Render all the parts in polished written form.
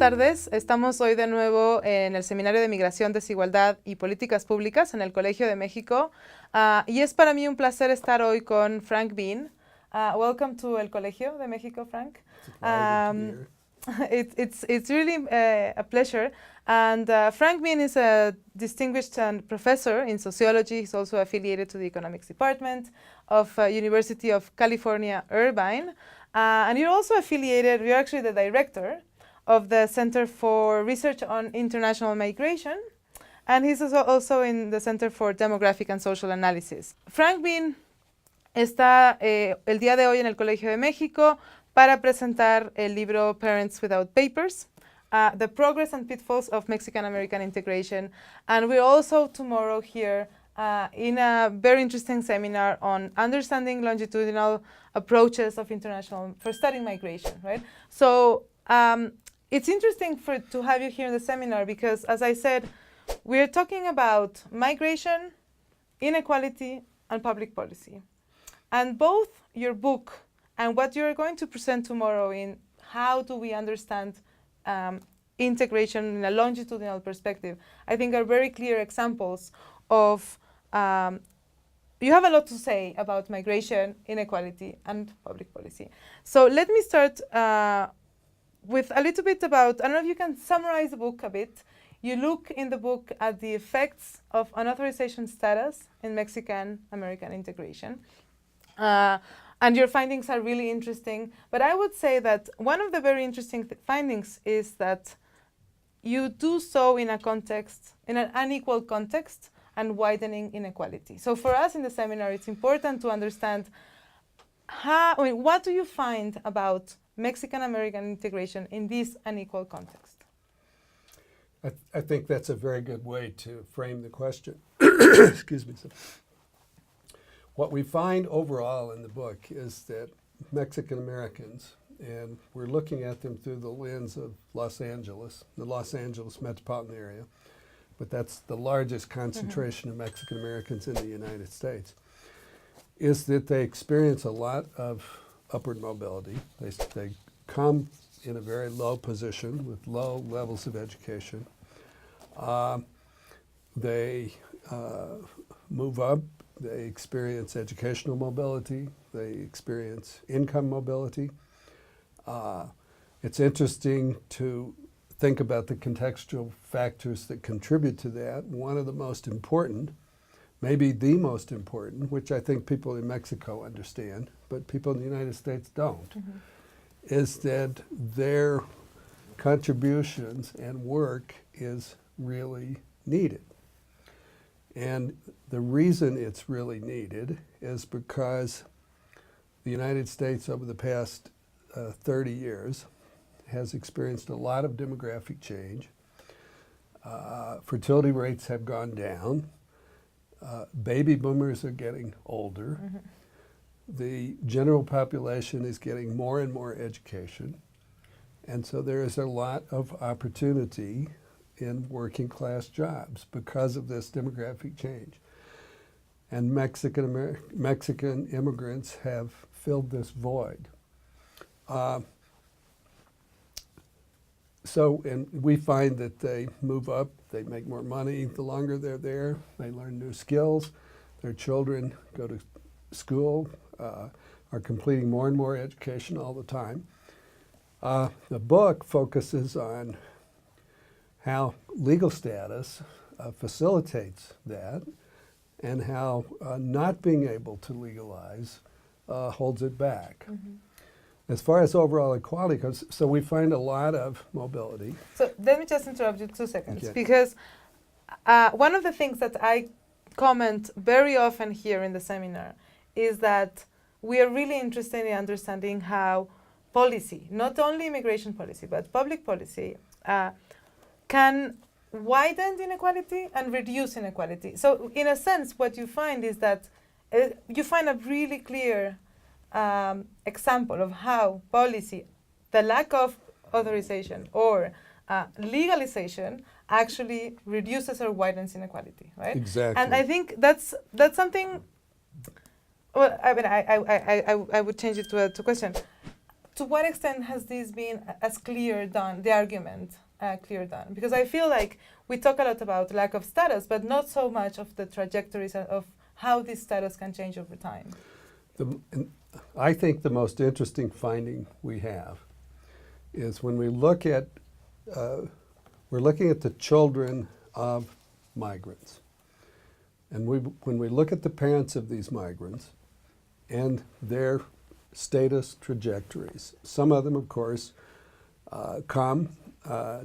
tardes. Estamos hoy de nuevo en el Seminario de Migración, Desigualdad y Políticas Públicas en el Colegio de México. Y es para mí un placer estar hoy con Frank Bean. Welcome to el Colegio de México, Frank. It's really a pleasure. And Frank Bean is a distinguished professor in sociology. He's also affiliated to the economics department of University of California, Irvine. And you're also affiliated, you're actually the director of the Center for Research on International Migration, and he's also in the Center for Demographic and Social Analysis. Frank Bean está el día de hoy en el Colegio de México para presentar el libro Parents Without Papers, The Progress and Pitfalls of Mexican-American Integration. And we're also tomorrow here in a very interesting seminar on understanding longitudinal approaches of international, for studying migration, right? So it's interesting to have you here in the seminar because, as I said, we're talking about migration, inequality, and public policy. And both your book and what you're going to present tomorrow in how do we understand integration in a longitudinal perspective, I think are very clear examples of you have a lot to say about migration, inequality, and public policy. So let me start with a little bit about, I don't know if you can summarize the book a bit. You look in the book at the effects of unauthorization status in Mexican-American integration. And your findings are really interesting. But I would say that one of the very interesting findings is that you do so in a context, in an unequal context, and widening inequality. So for us in the seminar, it's important to understand what do you find about Mexican-American integration in this unequal context? I think that's a very good way to frame the question. Excuse me. What we find overall in the book is that Mexican-Americans, and we're looking at them through the lens of Los Angeles, the Los Angeles metropolitan area, but that's the largest concentration of Mexican-Americans in the United States, is that they experience a lot of upward mobility. They come in a very low position with low levels of education. They move up. They experience educational mobility. They experience income mobility. It's interesting to think about the contextual factors that contribute to that. One of the most important, maybe the most important, which I think people in Mexico understand, but people in the United States don't, is that their contributions and work is really needed. And the reason it's really needed is because the United States over the past 30 years has experienced a lot of demographic change. Fertility rates have gone down. Baby boomers are getting older. The general population is getting more and more education. And so there is a lot of opportunity in working class jobs because of this demographic change. And Mexican immigrants have filled this void. And we find that they move up, they make more money the longer they're there, they learn new skills, their children go to school, are completing more and more education all the time. The book focuses on how legal status facilitates that and how not being able to legalize holds it back. As far as overall equality goes, so we find a lot of mobility. So let me just interrupt you 2 seconds, Okay. because one of the things that I comment very often here in the seminar is that we are really interested in understanding how policy, not only immigration policy, but public policy, can widen inequality and reduce inequality. So in a sense, what you find is that you find a really clear example of how policy, the lack of authorization or legalization actually reduces or widens inequality, right? Exactly. And I think that's something. Well, I mean, I would change it to a question. to what extent has this been as clear done, the argument clear done? Because I feel like we talk a lot about lack of status, but not so much of the trajectories of how this status can change over time. I think the most interesting finding we have is when we look at, we're looking at the children of migrants. And when we look at the parents of these migrants and their status trajectories, some of them, of course,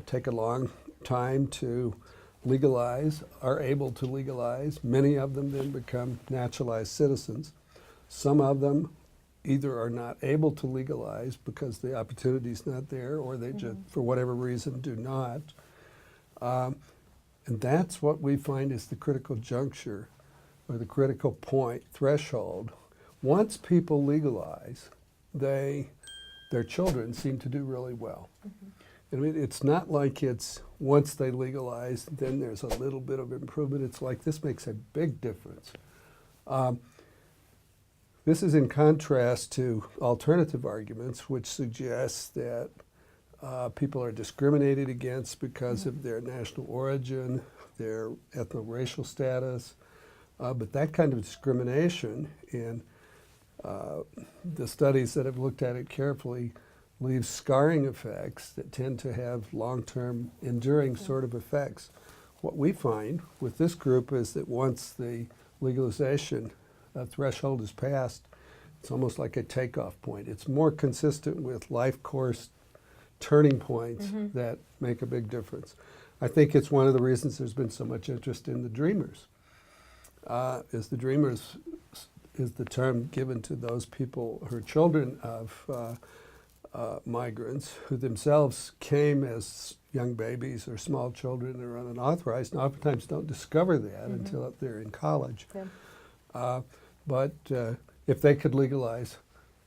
take a long time to legalize, are able to legalize. Many of them then become naturalized citizens. Some of them either are not able to legalize because the opportunity is not there, or they just, for whatever reason, do not. And that's what we find is the critical juncture, or the critical point, threshold. Once people legalize, their children seem to do really well. I mean, it's not like it's once they legalize, then there's a little bit of improvement. It's like this makes a big difference. This is in contrast to alternative arguments, which suggests that people are discriminated against because of their national origin, their ethno-racial status. But that kind of discrimination, in the studies that have looked at it carefully, leaves scarring effects that tend to have long-term, enduring sort of effects. What we find with this group is that once the legalization threshold is passed, it's almost like a takeoff point. It's more consistent with life course turning points that make a big difference. I think it's one of the reasons there's been so much interest in the Dreamers. Is the Dreamers is the term given to those people who are children of migrants who themselves came as young babies or small children or unauthorized, and oftentimes don't discover that until they're in college. Yeah. But if they could legalize,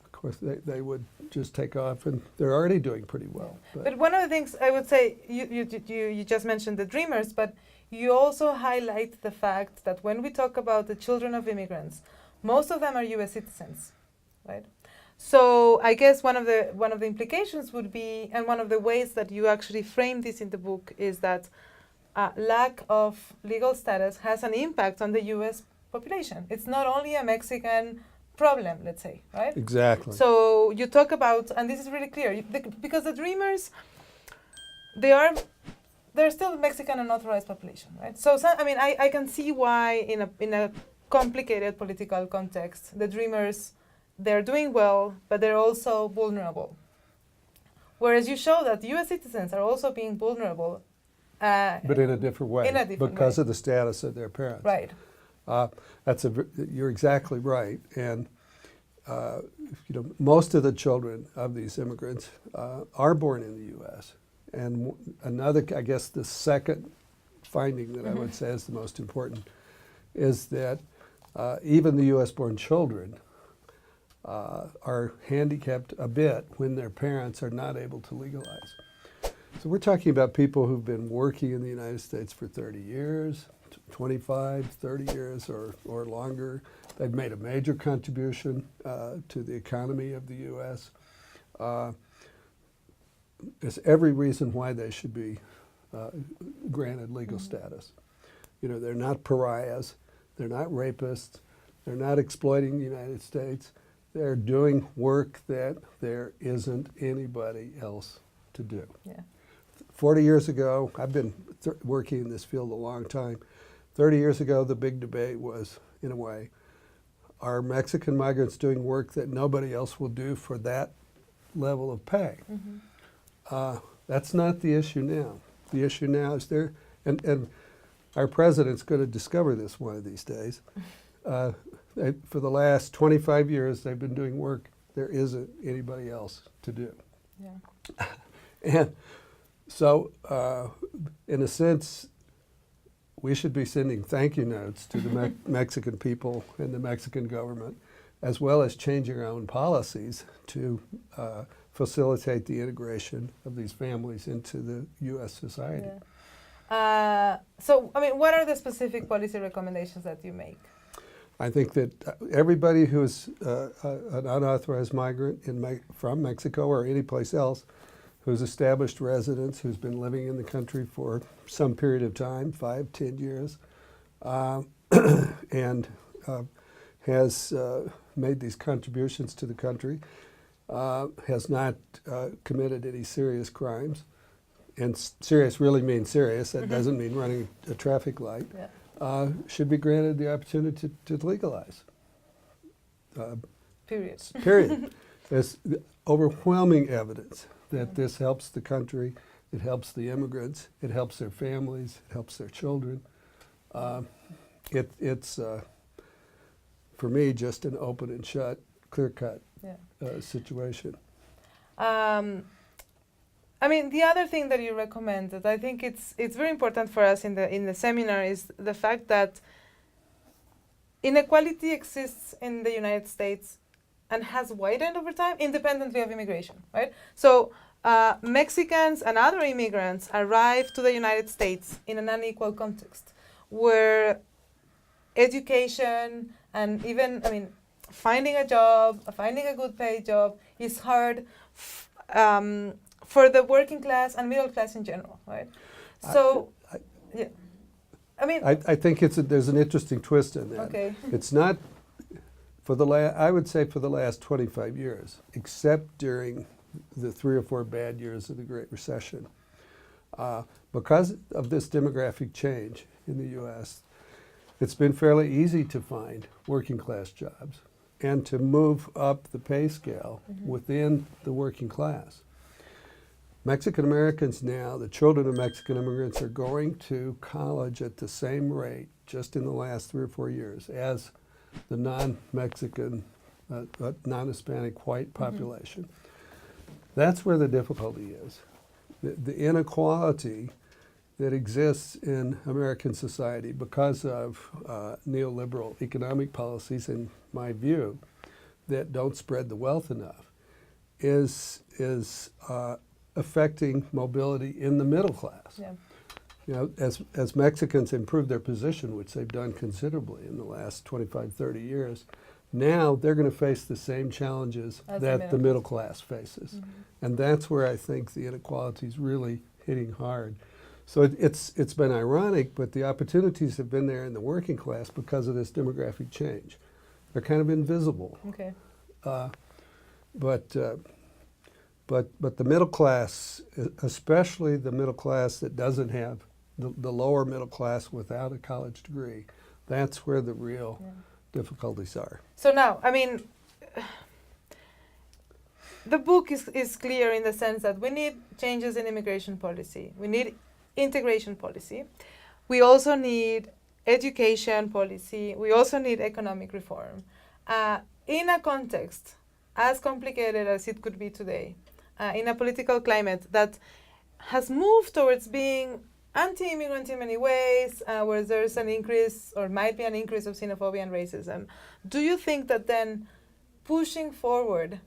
of course, they would just take off, and they're already doing pretty well. Yeah. But one of the things I would say, you just mentioned the Dreamers, but you also highlight the fact that when we talk about the children of immigrants, most of them are U.S. citizens, right? So I guess one of the implications would be, and one of the ways that you actually frame this in the book, is that lack of legal status has an impact on the U.S. population. It's not only a Mexican problem, let's say, right? Exactly. So you talk about, and this is really clear, because the Dreamers, they're still Mexican unauthorized population, right? So I mean, I can see why in a complicated political context, the Dreamers, they're doing well, but they're also vulnerable. Whereas you show that U.S. citizens are also being vulnerable. But in a different way. Because of the status of their parents. Right. You're exactly right. And most of the children of these immigrants are born in the U.S. And another, I guess the second finding that I would say is the most important is that even the U.S.-born children are handicapped a bit when their parents are not able to legalize. So we're talking about people who've been working in the United States for 30 years, 25, 30 years or longer. They've made a major contribution to the economy of the U.S. There's every reason why they should be granted legal status. They're not pariahs, they're not rapists, they're not exploiting the United States. They're doing work that there isn't anybody else to do. Yeah. 40 years ago, I've been working in this field a long time. 30 years ago, the big debate was, in a way, are Mexican migrants doing work that nobody else will do for that level of pay? That's not the issue now. The issue now is and our president's going to discover this one of these days. For the last 25 years, they've been doing work there isn't anybody else to do. Yeah. And so, in a sense, we should be sending thank you notes to the Mexican people and the Mexican government, as well as changing our own policies to facilitate the integration of these families into the U.S. society. Yeah. So, I mean, what are the specific policy recommendations that you make? I think that everybody who's an unauthorized migrant from Mexico or any place else who's established residence, who's been living in the country for some period of time, 5, 10 years, and has made these contributions to the country, has not committed any serious crimes, and serious really means serious, that doesn't mean running a traffic light, should be granted the opportunity to legalize. Period. Period. There's overwhelming evidence that this helps the country, it helps the immigrants, it helps their families, it helps their children. It's for me, just an open and shut, clear-cut situation. I mean, the other thing that you recommend that I think it's very important for us in the seminar is the fact that inequality exists in the United States and has widened over time independently of immigration, right? So Mexicans and other immigrants arrive to the United States in an unequal context where education and even, I mean, finding a job, finding a good paid job is hard for the working class and middle class in general, right? So, yeah. I mean, I think there's an interesting twist in that. Okay. It's not I would say for the last 25 years, except during the 3 or 4 bad years of the Great Recession. Because of this demographic change in the U.S., it's been fairly easy to find working class jobs and to move up the pay scale within the working class. Mexican-Americans now, the children of Mexican immigrants are going to college at the same rate just in the last 3 or 4 years as the non-Mexican, non-Hispanic white population. That's where the difficulty is. The inequality that exists in American society because of neoliberal economic policies, in my view, that don't spread the wealth enough, is affecting mobility in the middle class. Yeah. You know, as Mexicans improve their position, which they've done considerably in the last 25, 30 years, now they're going to face the same challenges that the middle class faces. And that's where I think the inequality is really hitting hard. So it's been ironic, but the opportunities have been there in the working class because of this demographic change. They're kind of invisible. Okay. But the middle class, especially the middle class that doesn't have the lower middle class without a college degree, that's where the real difficulties are. So now, I mean, the book is clear in the sense that we need changes in immigration policy. We need integration policy. We also need education policy. We also need economic reform. In a context as complicated as it could be today, in a political climate that has moved towards being anti-immigrant in many ways, where there's an increase or might be an increase of xenophobia and racism, do you think that then pushing forward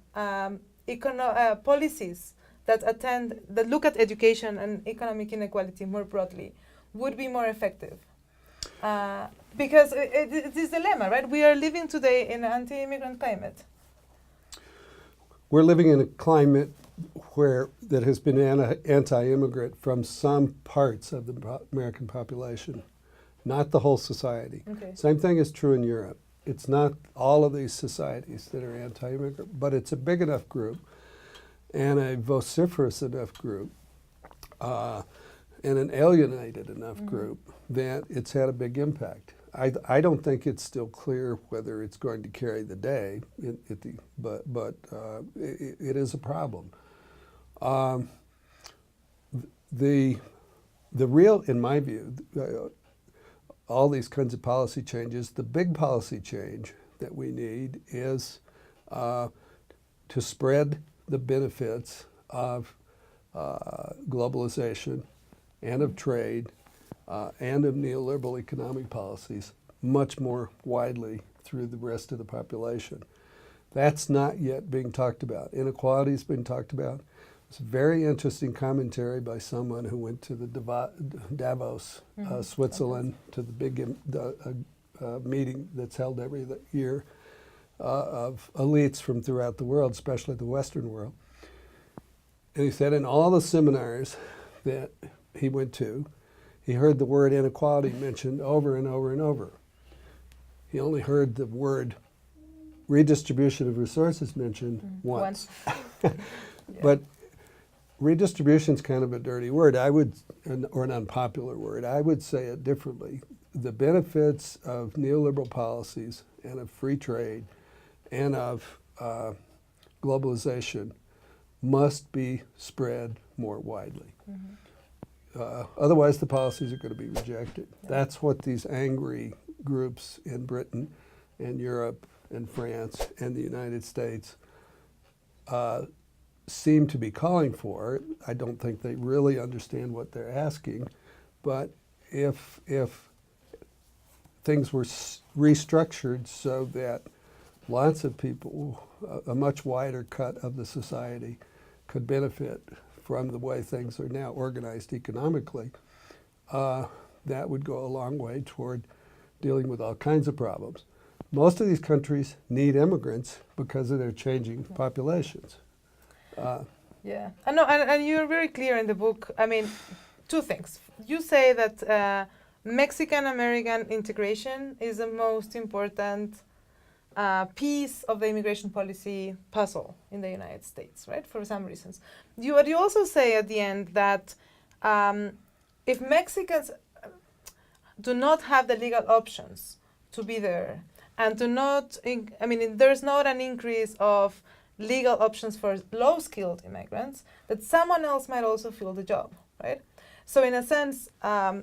policies that look at education and economic inequality more broadly would be more effective? Because it's this dilemma, right? We are living today in an anti-immigrant climate. We're living in a climate that has been anti-immigrant from some parts of the American population, not the whole society. Okay. Same thing is true in Europe. It's not all of these societies that are anti-immigrant, but it's a big enough group and a vociferous enough group and an alienated enough group that it's had a big impact. I don't think it's still clear whether it's going to carry the day, but it is a problem. The real, in my view, all these kinds of policy changes, the big policy change that we need is to spread the benefits of globalization and of trade and of neoliberal economic policies much more widely through the rest of the population. That's not yet being talked about. Inequality has been talked about. It's a very interesting commentary by someone who went to the Davos, Switzerland, to the big meeting that's held every year of elites from throughout the world, especially the Western world. And he said in all the seminars that he went to, he heard the word inequality mentioned over and over and over. He only heard the word redistribution of resources mentioned once. But redistribution is kind of a dirty word. Or an unpopular word. I would say it differently. The benefits of neoliberal policies and of free trade and of globalization must be spread more widely. Otherwise, the policies are going to be rejected. That's what these angry groups in Britain and Europe and France and the United States seem to be calling for. I don't think they really understand what they're asking, but if things were restructured so that lots of people, a much wider cut of the society, could benefit from the way things are now organized economically, that would go a long way toward dealing with all kinds of problems. Most of these countries need immigrants because of their changing populations. Yeah, and you're very clear in the book. I mean, two things. You say that Mexican-American integration is the most important piece of the immigration policy puzzle in the United States, right? For some reasons. You also say at the end that if Mexicans do not have the legal options to be there and do not, there's not an increase of legal options for low-skilled immigrants, that someone else might also fill the job, right? So in a sense, I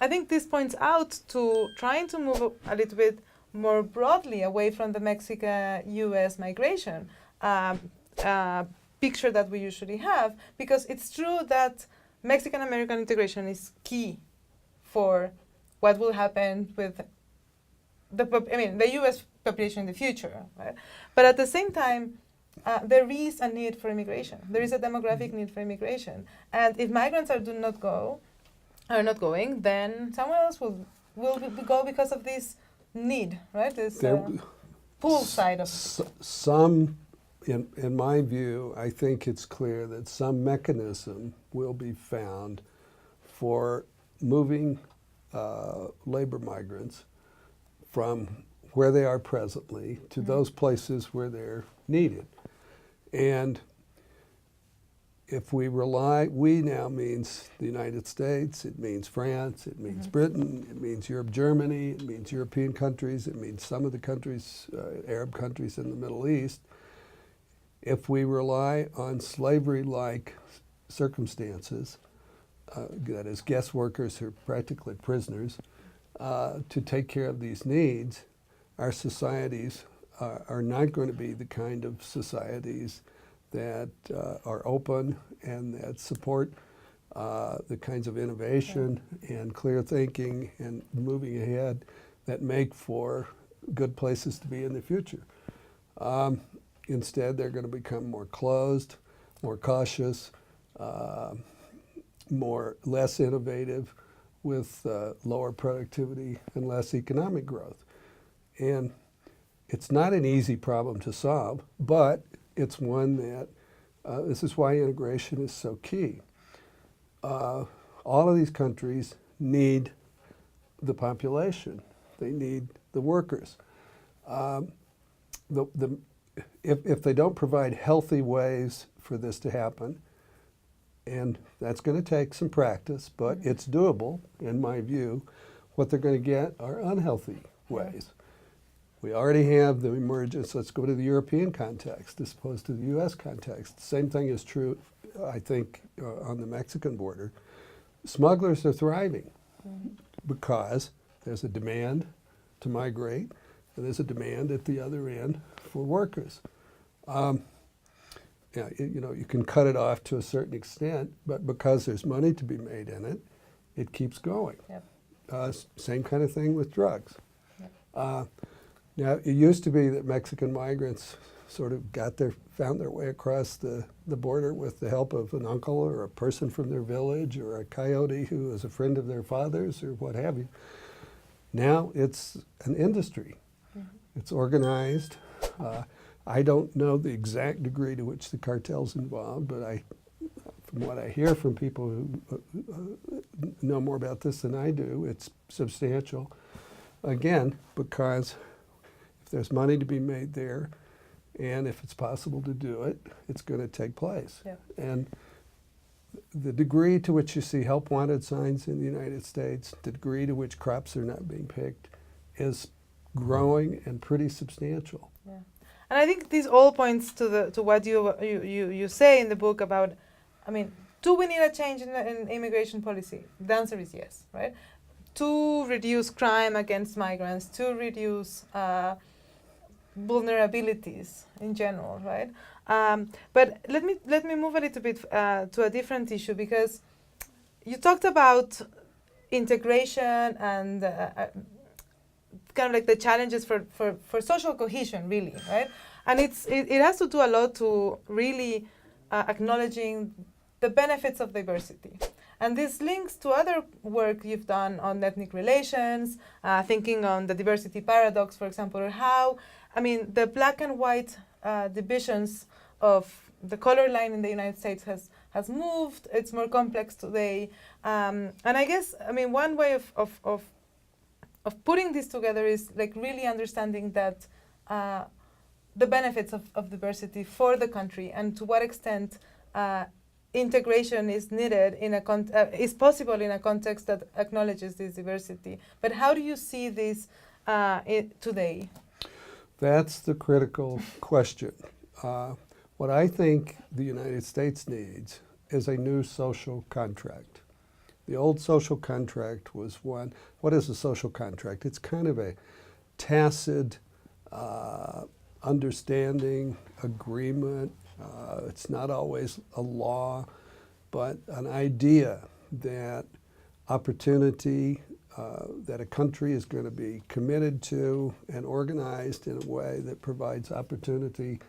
think this points out to trying to move a little bit more broadly away from the Mexico-US migration picture that we usually have, because it's true that Mexican-American integration is key for what will happen with the US population in the future, right? But at the same time, there is a need for immigration. There is a demographic need for immigration, and if migrants are not going, then someone else will go because of this need, right? This pull side of it. Some, in my view, I think it's clear that some mechanism will be found for moving labor migrants from where they are presently to those places where they're needed. And if we now means the United States, it means France, it means Britain, it means Europe, Germany, it means European countries, it means some of the countries, Arab countries in the Middle East. If we rely on slavery-like circumstances, that is guest workers who are practically prisoners, to take care of these needs, our societies are not going to be the kind of societies that are open and that support the kinds of innovation and clear thinking and moving ahead that make for good places to be in the future. Instead, they're going to become more closed, more cautious, less innovative, with lower productivity and less economic growth. And it's not an easy problem to solve, but it's one that, this is why integration is so key. All of these countries need the population. They need the workers. If they don't provide healthy ways for this to happen, and that's going to take some practice, but it's doable, in my view, what they're going to get are unhealthy ways. We already have the emergence, let's go to the European context as opposed to the US context. The same thing is true, I think, on the Mexican border. Smugglers are thriving because there's a demand to migrate, and there's a demand at the other end for workers. You can cut it off to a certain extent, but because there's money to be made in it, it keeps going. Yep. Same kind of thing with drugs. Yep. Now, it used to be that Mexican migrants sort of found their way across the border with the help of an uncle or a person from their village or a coyote who was a friend of their father's or what have you. Now it's an industry. It's organized. I don't know the exact degree to which the cartel's involved, but from what I hear from people who know more about this than I do, it's substantial. Again, because if there's money to be made there, and if it's possible to do it, it's going to take place. Yeah. And the degree to which you see help wanted signs in the United States, the degree to which crops are not being picked, is growing and pretty substantial. Yeah. And I think this all points to what you say in the book about, I mean, do we need a change in immigration policy? The answer is yes, right? To reduce crime against migrants, to reduce vulnerabilities in general, right? But let me move a little bit to a different issue, because you talked about integration and kind of like the challenges for social cohesion, really, right? And it has to do a lot to really acknowledging the benefits of diversity. And this links to other work you've done on ethnic relations, thinking on the diversity paradox, for example, or how, I mean, the black and white divisions of the color line in the United States has moved. It's more complex today. And I guess, I mean, one way of putting this together is like really understanding that the benefits of diversity for the country, and to what extent integration is needed in is possible in a context that acknowledges this diversity. But how do you see this today? That's the critical question. What I think the United States needs is a new social contract. The old social contract was one. What is a social contract? It's kind of a tacit understanding, agreement. It's not always a law, but an idea that opportunity, that a country is going to be committed to and organized in a way that provides opportunity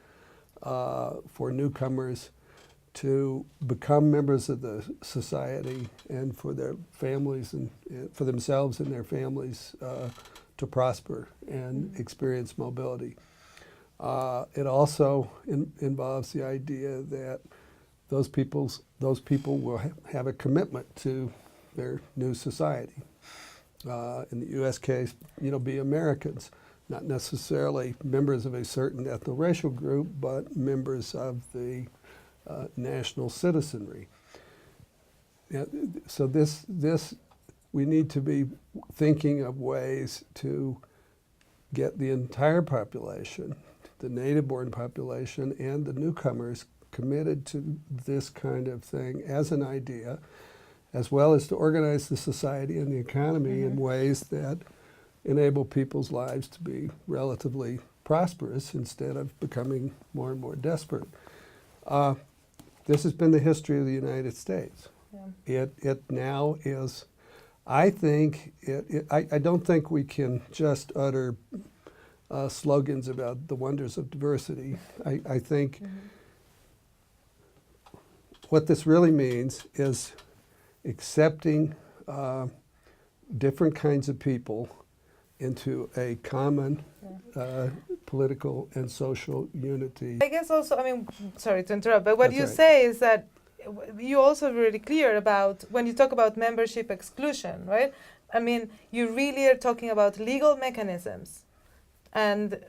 for newcomers to become members of the society, and for their families and for themselves and their families to prosper and experience mobility. It also involves the idea that those people will have a commitment to their new society. In the U.S. case, be Americans, not necessarily members of a certain ethno-racial group, but members of the national citizenry. So this we need to be thinking of ways to get the entire population, the native-born population and the newcomers, committed to this kind of thing as an idea, as well as to organize the society and the economy in ways that enable people's lives to be relatively prosperous instead of becoming more and more desperate. This has been the history of the United States. Yeah. It now is, I think, I don't think we can just utter slogans about the wonders of diversity. I think what this really means is accepting different kinds of people into a common political and social unity. I guess also, I mean, sorry to interrupt, but what That's you right. say is that you're also really clear about, when you talk about membership exclusion, right? I mean, you really are talking about legal mechanisms and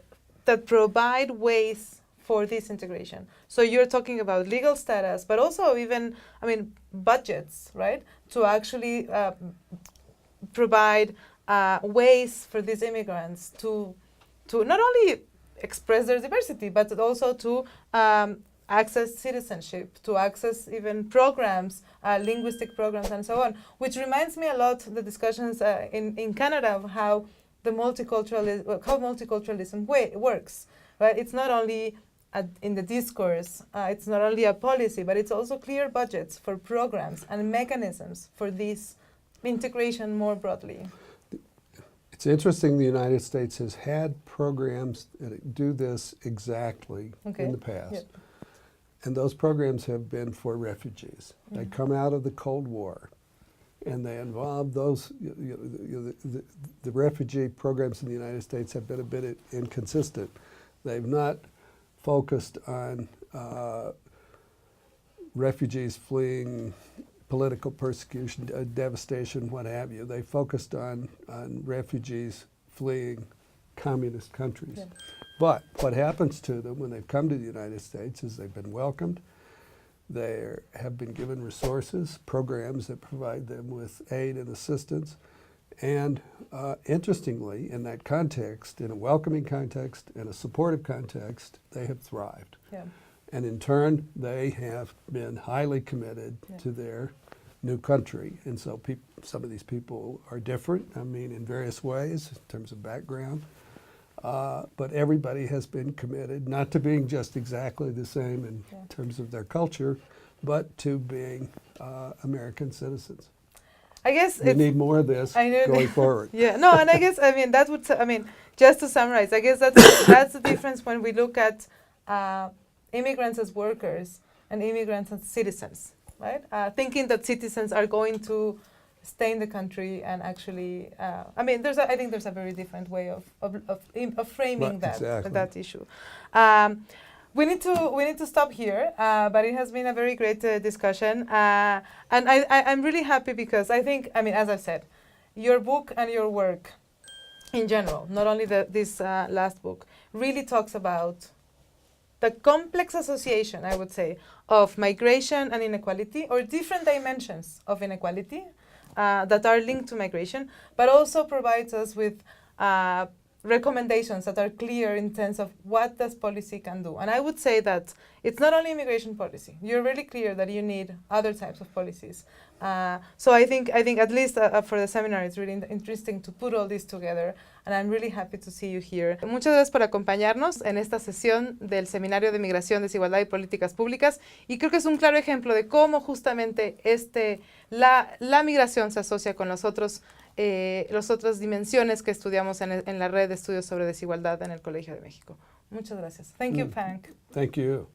that provide ways for this integration. So you're talking about legal status, but also even, I mean, budgets, right? To actually provide ways for these immigrants to not only express their diversity, but also to access citizenship, to access even programs, linguistic programs and so on, which reminds me a lot of the discussions in Canada of how multiculturalism works, right? It's not only in the discourse, it's not only a policy, but it's also clear budgets for programs and mechanisms for this integration more broadly. It's interesting, the United States has had programs that do this exactly in the past. Yep. And those programs have been for refugees. They come out of the Cold War. and they involve those, the refugee programs in the United States have been a bit inconsistent. They've not focused on refugees fleeing political persecution, devastation, what have you. They focused on refugees fleeing communist countries. Yeah. But what happens to them when they've come to the United States is they've been welcomed. They have been given resources, programs that provide them with aid and assistance. And interestingly, in that context, in a welcoming context, in a supportive context, they have thrived. Yeah. And in turn, they have been highly committed to their new country. And so some of these people are different, I mean, in various ways, in terms of background. But everybody has been committed, not to being just exactly the same in terms of their culture, but to being American citizens. I guess we need more of this going forward. Yeah, no, and I guess, I mean, that would, I mean, just to summarize, I guess that's the difference when we look at immigrants as workers and immigrants as citizens, right? Thinking that citizens are going to stay in the country and actually, I mean, I think there's a very different way of framing that issue. We need to stop here, but it has been a very great discussion, and I'm really happy because I think, I mean, as I said, your book and your work in general, not only this last book, really talks about the complex association, I would say, of migration and inequality, or different dimensions of inequality that are linked to migration, but also provides us with recommendations that are clear in terms of what this policy can do. And I would say that it's not only immigration policy. You're really clear that you need other types of policies. So I think at least for the seminar, it's really interesting to put all this together. And I'm really happy to see you here. Muchas gracias por acompañarnos en esta sesión del Seminario de Migración, Desigualdad y Políticas Públicas. Y creo que es un claro ejemplo de cómo justamente la migración se asocia con las otras dimensiones que estudiamos en la red de estudios sobre desigualdad en el Colegio de México. Muchas gracias. Thank you, Frank. Thank you.